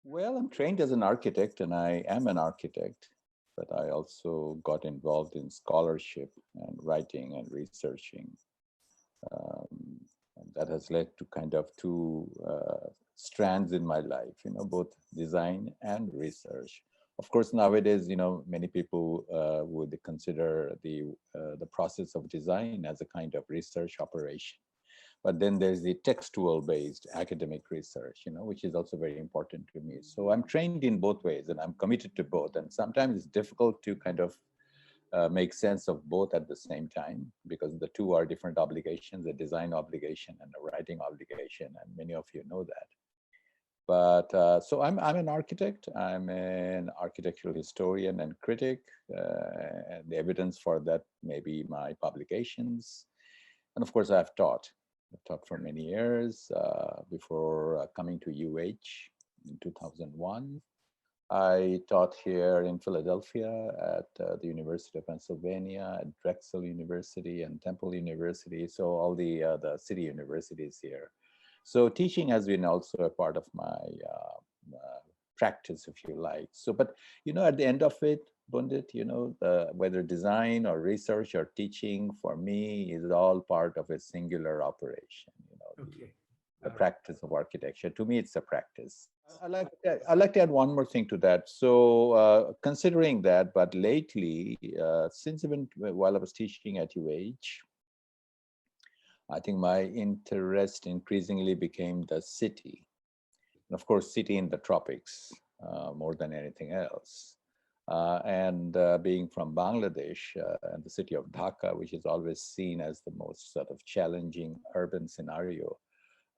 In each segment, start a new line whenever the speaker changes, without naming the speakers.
Well, I'm trained as an architect and I am an architect, but I also got involved in scholarship and writing and researching. Um, and that has led to kind of two strands in my life, both design and research. Of course, nowadays, many people would consider the process of design as a kind of research operation. But then there's the textual based academic research, which is also very important to me. So I'm trained in both ways and I'm committed to both. And sometimes it's difficult to kind of make sense of both at the same time because the two are different obligations, a design obligation and a writing obligation. And many of you know that. But so I'm an architect. I'm an architectural historian and critic. And the evidence for that may be my publications. And of course, I've taught for many years before coming to UH in 2001. I taught here in Philadelphia at the University of Pennsylvania, at Drexel University and Temple University. So all the city universities here. So teaching has been also a part of my practice, if you like. So, but at the end of it, Bundit, whether design or research or teaching for me is all part of a singular operation.
Okay.
The
All right.
practice of architecture. To me, it's a practice. I like to add one more thing to that. So, considering that, but lately, since even while I was teaching at UH, I think my interest increasingly became the city, and of course, city in the tropics more than anything else. And being from Bangladesh and the city of Dhaka, which is always seen as the most sort of challenging urban scenario,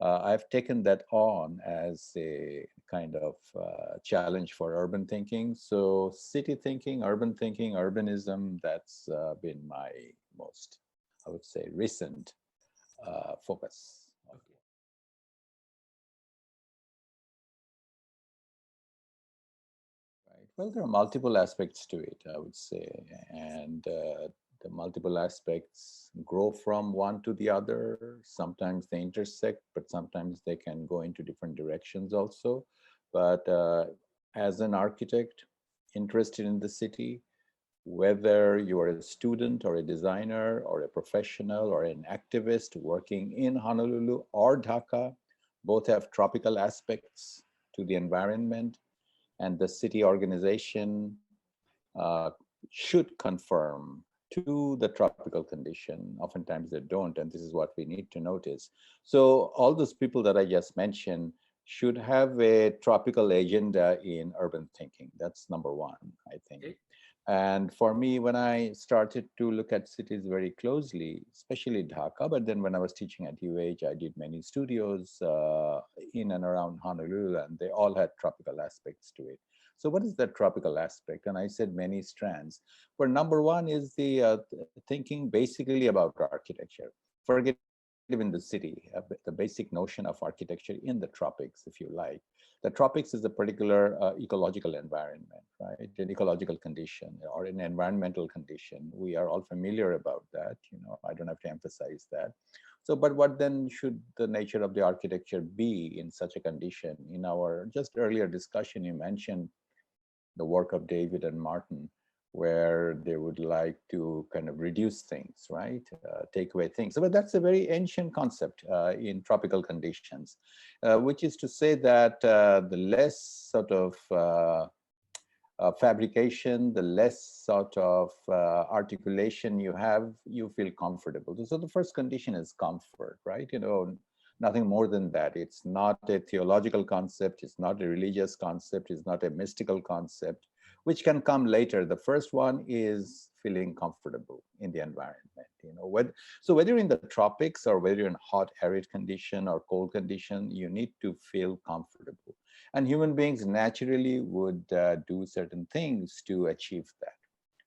I've taken that on as a kind of challenge for urban thinking. So, city thinking, urbanism, that's been my most, I would say, recent focus.
Okay.
Right. Well, there are multiple aspects to it, I would say, and the multiple aspects grow from one to the other. Sometimes they intersect, but sometimes they can go into different directions also. But as an architect interested in the city, whether you are a student or a designer or a professional or an activist working in Honolulu or Dhaka, both have tropical aspects to the environment, and the city organization uh, should conform to the tropical condition. Oftentimes they don't, and this is what we need to notice. So all those people that I just mentioned should have a tropical agenda in urban thinking. That's number one, I think.
Okay.
And for me, when I started to look at cities very closely, especially Dhaka, but then when I was teaching at UH, I did many studios in and around Honolulu, and they all had tropical aspects to it. So, what is that tropical aspect? And I said many strands. But number one is the thinking basically about architecture. Forget even the city, the basic notion of architecture in the tropics, if you like. The tropics is a particular ecological environment, right? An ecological condition or an environmental condition. We are all familiar about that. I don't have to emphasize that. So, but what then should the nature of the architecture be in such a condition? In our just earlier discussion, you mentioned the work of David and Martin, where they would like to kind of reduce things, right? Take away things. But that's a very ancient concept in tropical conditions, which is to say that the less sort of fabrication, the less sort of articulation you have, you feel comfortable. So the first condition is comfort, right? Nothing more than that. It's not a theological concept. It's not a religious concept. It's not a mystical concept, which can come later. The first one is feeling comfortable in the environment. So whether you're in the tropics or whether you're in hot, arid condition or cold condition, you need to feel comfortable. And human beings naturally would do certain things to achieve that.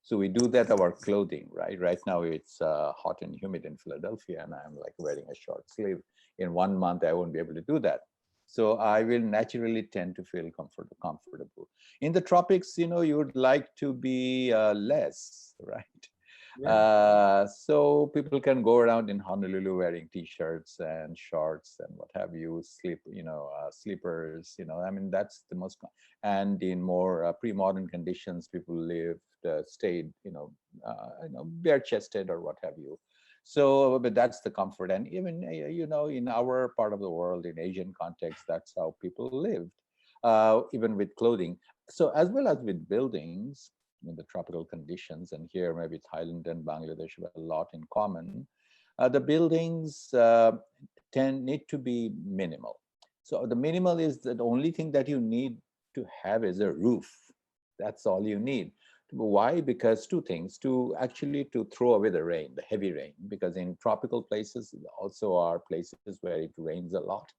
So we do that our clothing, right? Right now it's hot and humid in Philadelphia, and I'm like wearing a short sleeve. In 1 month, I won't be able to do that. So I will naturally tend to feel comfortable. In the tropics, you would like to be less, right?
Yeah.
So people can go around in Honolulu wearing t-shirts and shorts and what have you, sleepers, I mean, that's the most, and in more pre-modern conditions, people lived, stayed, bare chested or what have you. So, but that's the comfort. And even, in our part of the world, in Asian context, that's how people lived, even with clothing. So as well as with buildings, in the tropical conditions, and here maybe Thailand and Bangladesh have a lot in common. The buildings need to be minimal. So the minimal is the only thing that you need to have is a roof. That's all you need. Why? Because two things: to actually to throw away the rain, the heavy rain, because in tropical places also are places where it rains a lot.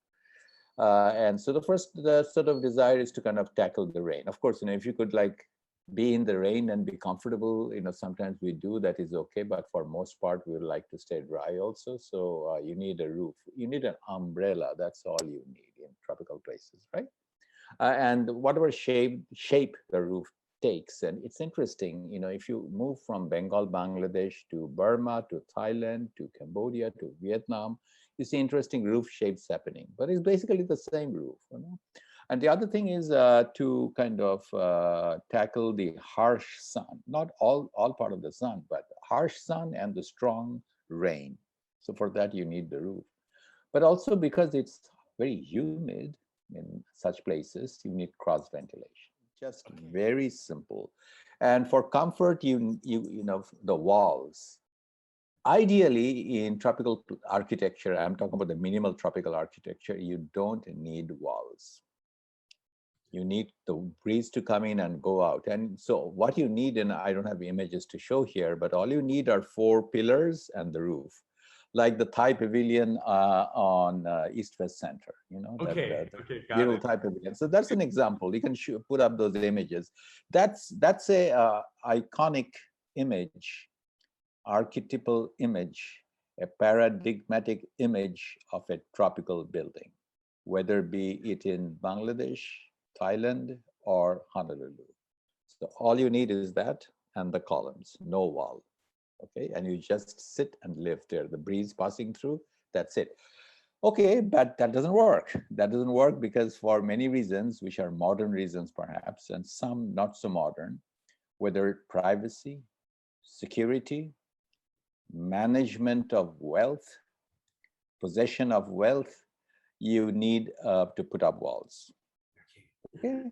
And so the sort of desire is to kind of tackle the rain. Of course, if you could like be in the rain and be comfortable, sometimes we do, that is okay. But for most part, we would like to stay dry also. So you need a roof, you need an umbrella. That's all you need in tropical places, right? And whatever shape the roof takes. And it's interesting, if you move from Bengal, Bangladesh to Burma, to Thailand, to Cambodia, to Vietnam, you see interesting roof shapes happening, but it's basically the same roof. And the other thing is to kind of tackle the harsh sun, not all part of the sun, but harsh sun and the strong rain. So for that, you need the roof. But also because it's very humid in such places, you need cross ventilation. Just
Okay.
very simple. And for comfort, you know the walls. Ideally, in tropical architecture, I'm talking about the minimal tropical architecture, you don't need walls. You need the breeze to come in and go out. And so what you need, and I don't have images to show here, but all you need are four pillars and the roof, like the Thai pavilion on East West Center,
Okay.
the
Okay. Got
beautiful
it.
Thai pavilion. So that's an example. You can put up those images. That's a iconic image, archetypal image, a paradigmatic image of a tropical building, whether be it in Bangladesh, Thailand, or Honolulu. So all you need is that and the columns, no wall. Okay, and you just sit and live there. The breeze passing through, that's it. Okay, but that doesn't work. That doesn't work because for many reasons, which are modern reasons perhaps, and some not so modern, whether privacy, security, management of wealth, possession of wealth, you need to put up walls.
Okay.
Okay.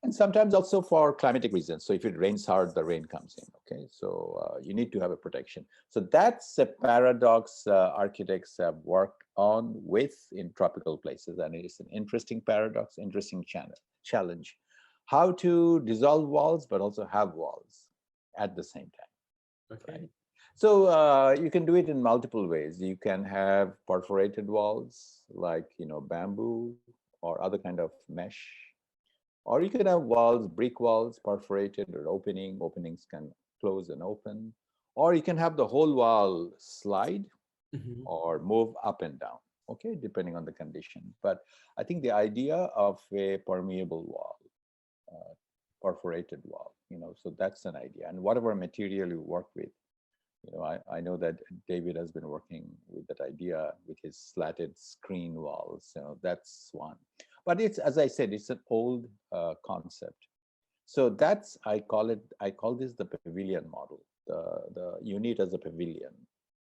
And sometimes also for climatic reasons. So if it rains hard, the rain comes in. Okay. So you need to have a protection. So that's a paradox architects have worked on with in tropical places. And it is an interesting paradox, interesting challenge. How to dissolve walls, but also have walls at the same time,
Okay.
right? So you can do it in multiple ways. You can have perforated walls like, bamboo or other kind of mesh, or you can have walls, brick walls, perforated or openings can close and open, or you can have the whole wall slide
Hmm.
or move up and down, okay, depending on the condition. But I think the idea of a permeable wall, uh, perforated wall, so that's an idea. And whatever material you work with, I know that David has been working with that idea with his slatted screen walls. That's one. But it's, as I said, it's an old concept. So I call this the pavilion model, the unit as a pavilion.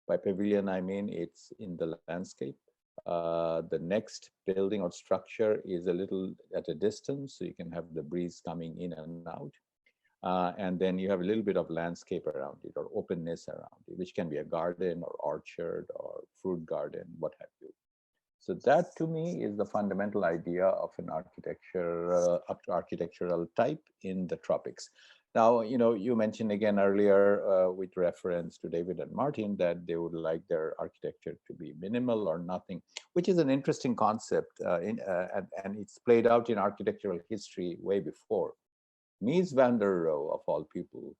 By pavilion, I mean it's in the landscape. The next building or structure is a little at a distance, so you can have the breeze coming in and out. And then you have a little bit of landscape around it or openness around it, which can be a garden or orchard or fruit garden, what have you. So that to me is the fundamental idea of an architectural type in the tropics. Now, you mentioned again earlier with reference to David and Martin that they would like their architecture to be minimal or nothing, which is an interesting concept, and it's played out in architectural history way before. Mies van der Rohe, of all people,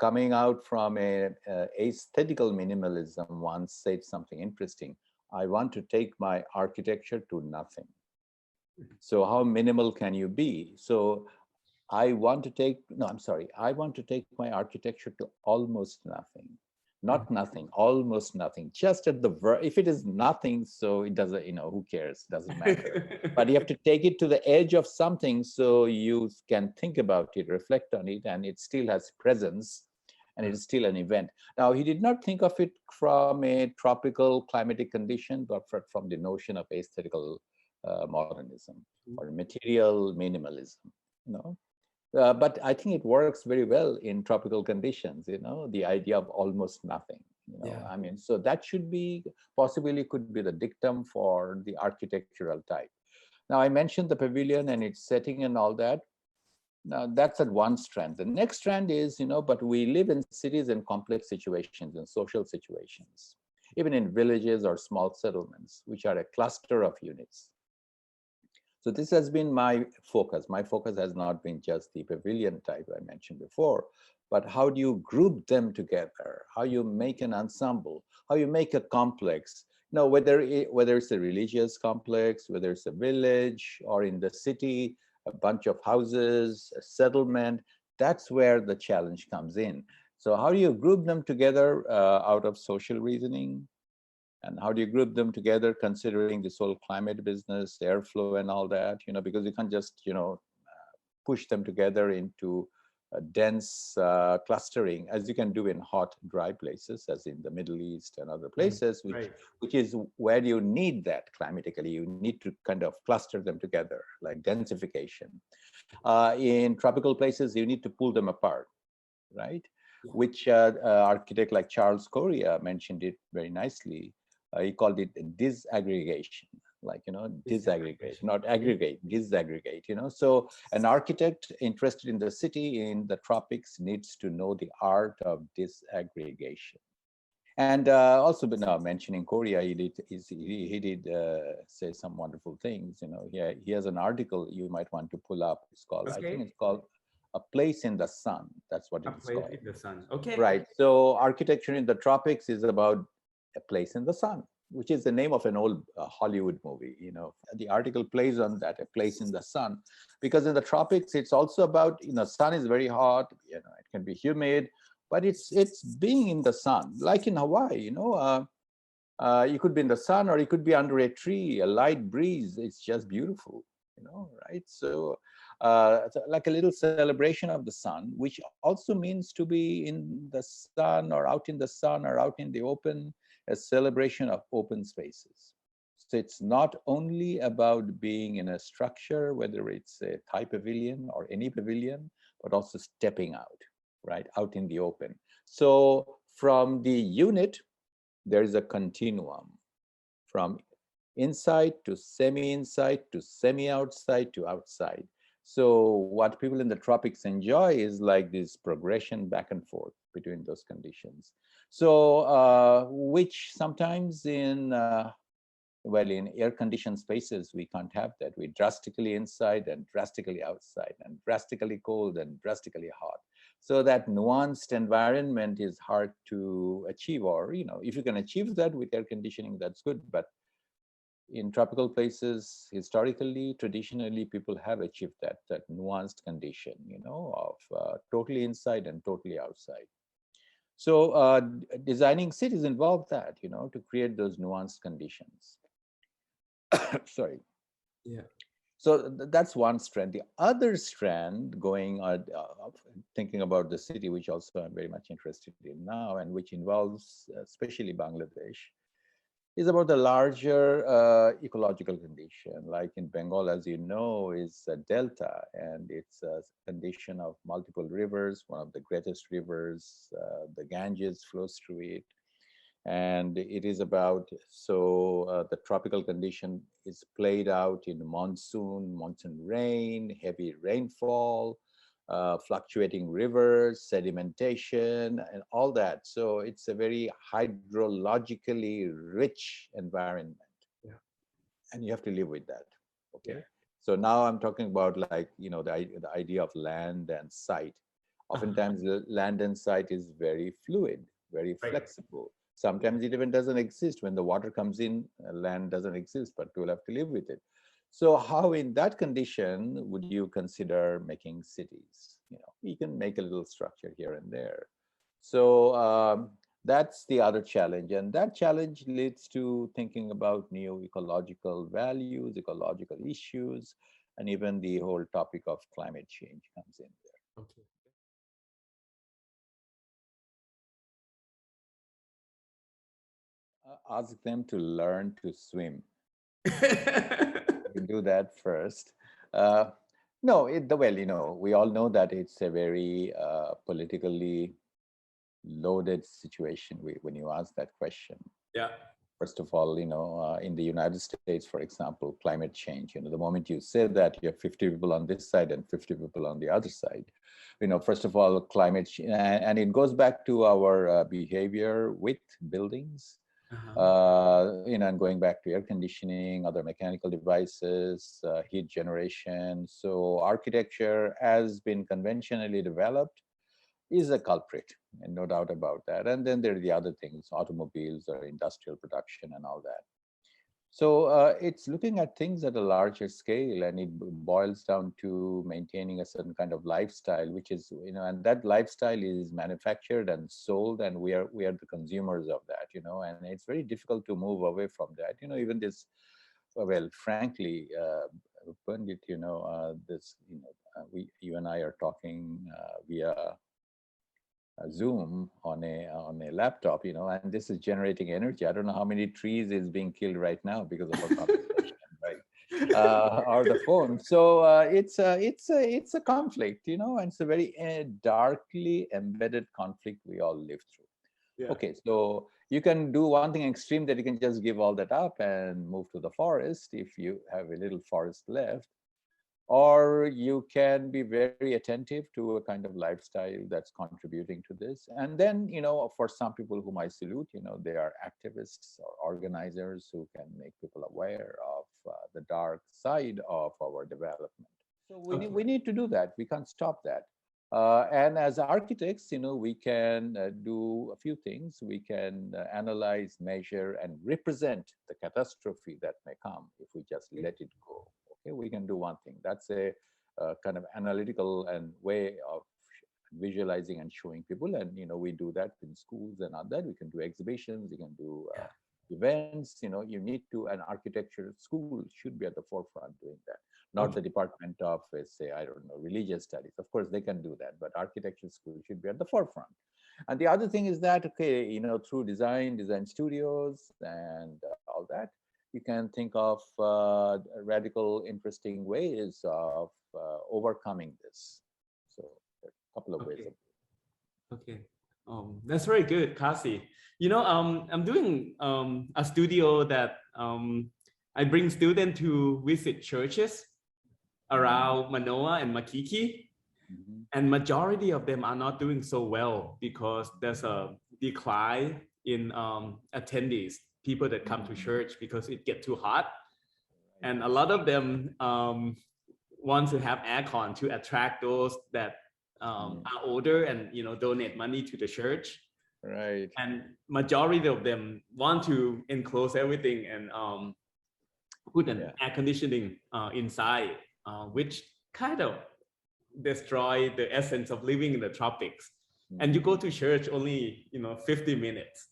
coming out from a aesthetical minimalism, once said something interesting. I want to take my architecture to nothing. So how minimal can you be? So I want to take, no, I'm sorry. I want to take my architecture to almost nothing. Not nothing, almost nothing. Just at the, if it is nothing, so it doesn't, who cares? Doesn't matter. But you have to take it to the edge of something so you can think about it, reflect on it, and it still has presence and it is still an event. Now, he did not think of it from a tropical climatic condition, but from the notion of aesthetical modernism or material minimalism, you know. But I think it works very well in tropical conditions, the idea of almost nothing,
Yeah.
I mean, so that should be possibly could be the dictum for the architectural type. Now, I mentioned the pavilion and its setting and all that. Now, that's at one strand. The next strand is, but we live in cities and complex situations and social situations, even in villages or small settlements, which are a cluster of units. So this has been my focus. My focus has not been just the pavilion type I mentioned before, but how do you group them together? How you make an ensemble? How you make a complex? Whether it's a religious complex, whether it's a village or in the city, a bunch of houses, a settlement, that's where the challenge comes in. So how do you group them together out of social reasoning? And how do you group them together considering this whole climate business, airflow and all that, because you can't just, push them together into a dense clustering as you can do in hot, dry places, as in the Middle East and other places,
Right.
which is where you need that climatically. You need to kind of cluster them together, like densification. In tropical places, you need to pull them apart, right?
Yeah.
Which architect like Charles Correa mentioned it very nicely. He called it disaggregation, like, disaggregate,
Disaggregation.
not
Okay.
aggregate, disaggregate, So an architect interested in the city, in the tropics, needs to know the art of disaggregation. And also, but now mentioning Korea, he did say some wonderful things. He has an article you might want to pull up. It's called, I think
Okay.
it's called "A Place in the Sun." That's what
A
it is
place
called.
in the sun. Okay.
Right. So architecture in the tropics is about a place in the sun, which is the name of an old Hollywood movie. The article plays on that, a place in the sun, because in the tropics, it's also about, sun is very hot, it can be humid, but it's being in the sun, like in Hawaii, you could be in the sun or you could be under a tree, a light breeze. It's just beautiful, right? So, like a little celebration of the sun, which also means to be in the sun or out in the sun or out in the open, a celebration of open spaces. So it's not only about being in a structure, whether it's a Thai pavilion or any pavilion, but also stepping out, right, out in the open. So from the unit, there is a continuum from inside to semi-inside to semi-outside to outside. So what people in the tropics enjoy is like this progression back and forth between those conditions. So which sometimes in air-conditioned spaces, we can't have that. We drastically inside and drastically outside and drastically cold and drastically hot. So that nuanced environment is hard to achieve, or, if you can achieve that with air conditioning, that's good. But in tropical places, historically, traditionally, people have achieved that nuanced condition, of totally inside and totally outside. So designing cities involve that, to create those nuanced conditions. Sorry.
Yeah.
So that's one strand. The other strand, thinking about the city, which also I'm very much interested in now, and which involves especially Bangladesh, is about the larger ecological condition. Like in Bengal, as you know, is a delta, and it's a condition of multiple rivers. One of the greatest rivers, the Ganges, flows through it. And it is about, so the tropical condition is played out in monsoon rain, heavy rainfall, fluctuating rivers, sedimentation, and all that. So it's a very hydrologically rich environment,
Yeah.
and you have to live with that. Okay.
Yeah.
So now I'm talking about, like, the idea of land and site.
Uh-huh.
Oftentimes the land and site is very fluid, very
Right.
flexible.
Yeah.
Sometimes it even doesn't exist. When the water comes in, land doesn't exist, but we'll have to live with it. So how in that condition would you consider making cities? You can make a little structure here and there. So that's the other challenge. And that challenge leads to thinking about new ecological values, ecological issues, and even the whole topic of climate change comes in there.
Okay.
Ask them to learn to swim. You do that first. Uh, no, well, we all know that it's a very politically loaded situation when you ask that question.
Yeah.
First of all, in the United States, for example, climate change, the moment you say that, you have 50 people on this side and 50 people on the other side. First of all, climate change, and it goes back to our behavior with buildings, and going back to air conditioning, other mechanical devices, heat generation. So architecture has been conventionally developed is a culprit, and no doubt about that. And then there are the other things, automobiles or industrial production and all that. So it's looking at things at a larger scale, and it boils down to maintaining a certain kind of lifestyle, which is, and that lifestyle is manufactured and sold, and we are the consumers of that, and it's very difficult to move away from that. Even this, well, frankly, Pandit, this, you and I are talking via Zoom on a laptop, and this is generating energy. I don't know how many trees is being killed right now because of our conversation, right? Or the phone. So it's a conflict, and it's a very darkly embedded conflict we all live through.
Yeah.
Okay, so you can do one thing extreme, that you can just give all that up and move to the forest if you have a little forest left, or you can be very attentive to a kind of lifestyle that's contributing to this. And then, for some people whom I salute, they are activists or organizers who can make people aware of the dark side of our development. So we need to do that. We can't stop that. And as architects, we can do a few things. We can analyze, measure, and represent the catastrophe that may come if we just let it go. Okay, we can do one thing. That's a kind of analytical and way of visualizing and showing people. And we do that in schools and all that. We can do exhibitions. We can do events. You need to. An architecture school should be at the forefront doing that. Not the Department of, say, I don't know, religious studies. Of course, they can do that, but architecture school should be at the forefront. And the other thing is that, okay, through design studios and all that, you can think of radical, interesting ways of overcoming this. So there are a couple of ways.
Okay, that's very good, Kazi. I'm doing a studio that I bring students to visit churches around Manoa and Makiki, and majority of them are not doing so well because there's a decline in attendees, people that come to church, because it gets too hot, and a lot of them want to have aircon to attract those that are older and donate money to the church.
Right.
And majority of them want to enclose everything and put an air conditioning inside, which kind of destroy the essence of living in the tropics. And you go to church only 50 minutes,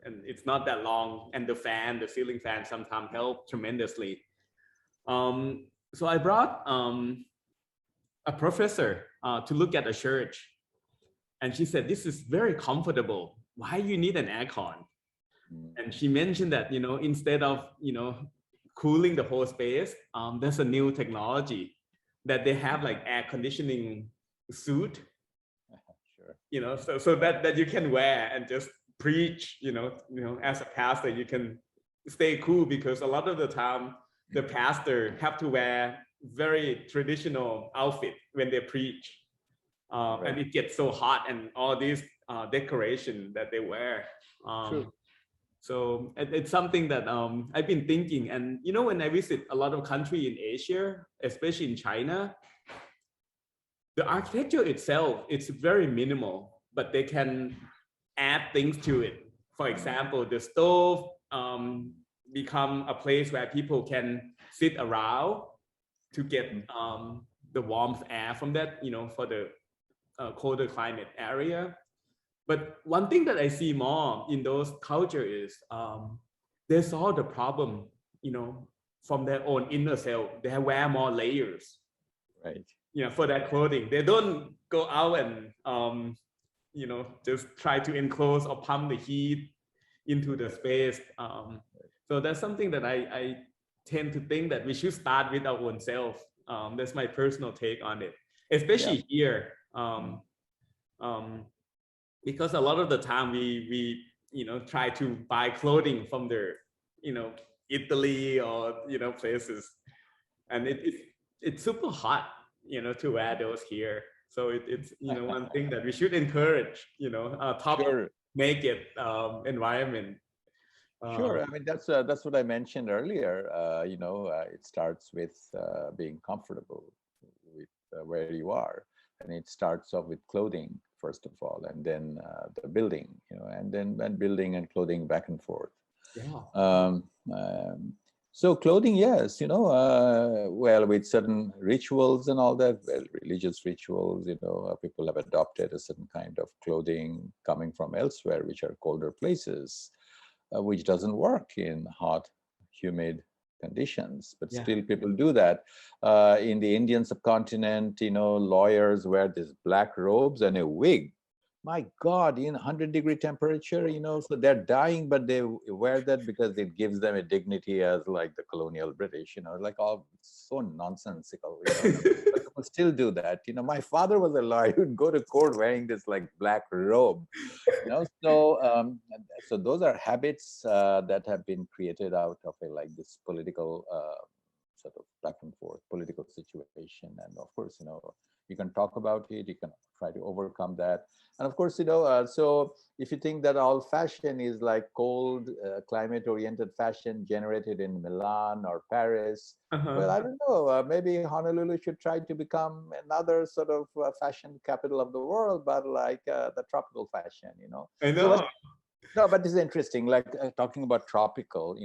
and it's not that long, and the ceiling fan sometimes help tremendously. So I brought a professor to look at a church, and she said, this is very comfortable. Why you need an aircon? And she mentioned that, instead of, cooling the whole space, there's a new technology that they have, like air conditioning suit, so that you can wear and just preach, as a pastor, you can stay cool, because a lot of the time the pastor have to wear very traditional outfit when they preach. And it gets so hot, and all these decoration that they wear. So it's something that I've been thinking. And when I visit a lot of countries in Asia, especially in China, the architecture itself, it's very minimal, but they can add things to it. For example, the stove, become a place where people can sit around to get the warmth air from that, for the colder climate area. But one thing that I see more in those cultures is they saw the problem, from their own inner self. They wear more layers,
Right.
for their clothing. They don't go out and just try to enclose or pump the heat into the space. So that's something that I tend to think that we should start with our own self. That's my personal take on it, especially here. Because a lot of the time we try to buy clothing from the Italy or places, and it's super hot to wear those here. So it's one thing that we should encourage, top
Sure.
naked environment.
Sure. I mean, that's what I mentioned earlier. It starts with being comfortable with where you are, and it starts off with clothing first of all, and then the building, and then building and clothing back and forth.
Yeah.
So clothing, yes, well, with certain rituals and all that, well, religious rituals, people have adopted a certain kind of clothing coming from elsewhere, which are colder places, which doesn't work in hot, humid conditions, but
Yeah.
still people do that. In the Indian subcontinent, lawyers wear these black robes and a wig. My God, in 100-degree temperature, so they're dying, but they wear that because it gives them a dignity as like the colonial British, like all so nonsensical, but people still do that. My father was a lawyer, he would go to court wearing this like black robe, so those are habits that have been created out of like this political sort of back and forth political situation. And of course, you can talk about it, you can try to overcome that. And of course, so if you think that all fashion is like cold climate oriented fashion generated in Milan or Paris, well, I don't know, maybe Honolulu should try to become another sort of fashion capital of the world, but like the tropical fashion,
I know.
So no, but this is interesting. Like talking about tropical,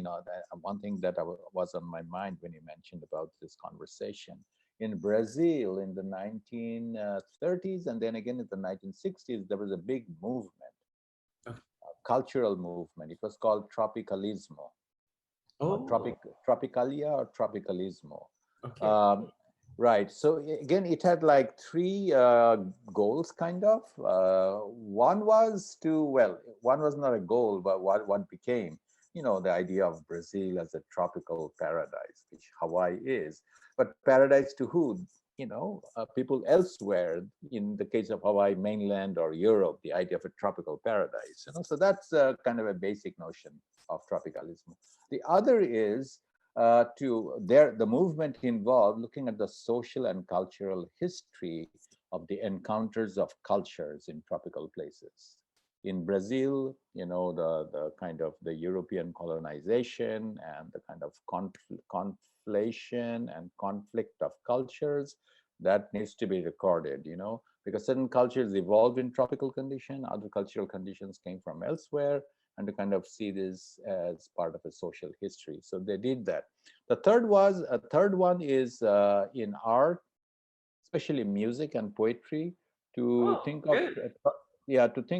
one thing that was on my mind when you mentioned about this conversation. In Brazil in the 1930s and then again in the 1960s, there was a big movement, a cultural movement. It was called Tropicalismo. Tropicalia or Tropicalismo.
Okay.
Right. So again, it had like three goals, kind of. One was one was not a goal, but what became, the idea of Brazil as a tropical paradise, which Hawaii is. But paradise to who? People elsewhere. In the case of Hawaii mainland or Europe, the idea of a tropical paradise. So that's kind of a basic notion of tropicalism. The other is the movement involved looking at the social and cultural history of the encounters of cultures in tropical places. In Brazil, the kind of the European colonization and the kind of conflation and conflict of cultures that needs to be recorded, because certain cultures evolved in tropical condition, other cultural conditions came from elsewhere, and to kind of see this as part of a social history. So they did that. A third one is in art, especially music and poetry, to think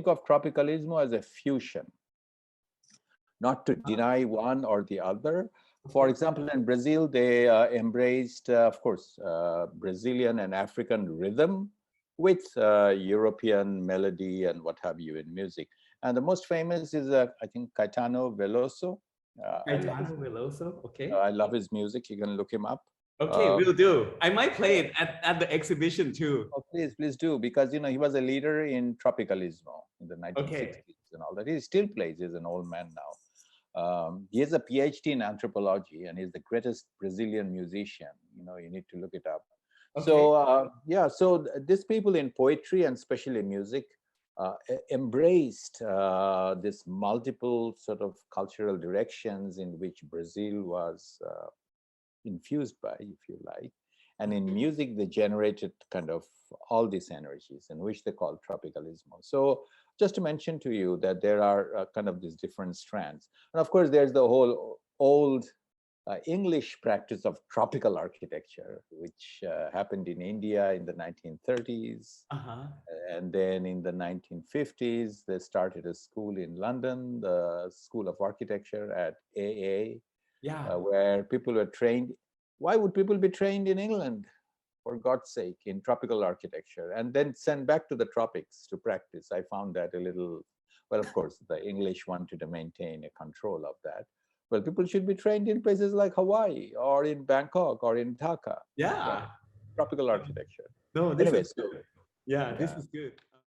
of tropicalismo as a fusion, not to deny one or the other. For example, in Brazil, they embraced, of course, Brazilian and African rhythm with European melody and what have you in music. And the most famous is, I think, Caetano Veloso.
Caetano Veloso, okay.
I love his music. You can look him up.
Okay, we'll do. I might play it at the exhibition too.
Oh, please do, because he was a leader in Tropicalismo in the 1960s and all that. He still plays. He's an old man now. He has a PhD in anthropology, and he's the greatest Brazilian musician. You need to look it up. Okay. So so these people in poetry and especially music embraced this multiple sort of cultural directions in which Brazil was infused by, if you like. And in music, they generated kind of all these energies, in which they call tropicalismo. So just to mention to you that there are kind of these different strands. And of course, there's the whole old English practice of tropical architecture, which happened in India in the 1930s.
Uh-huh.
And then in the 1950s, they started a school in London, the School of Architecture at AA,
Yeah.
where people were trained. Why would people be trained in England, for God's sake, in tropical architecture, and then sent back to the tropics to practice? I found that a little, well, of course, the English wanted to maintain a control of that. Well, people should be trained in places like Hawaii or in Bangkok or in Dhaka,
Yeah.
right? Tropical architecture.
No, this
Anyway,
is
so
good. Yeah, this
yeah,
is good.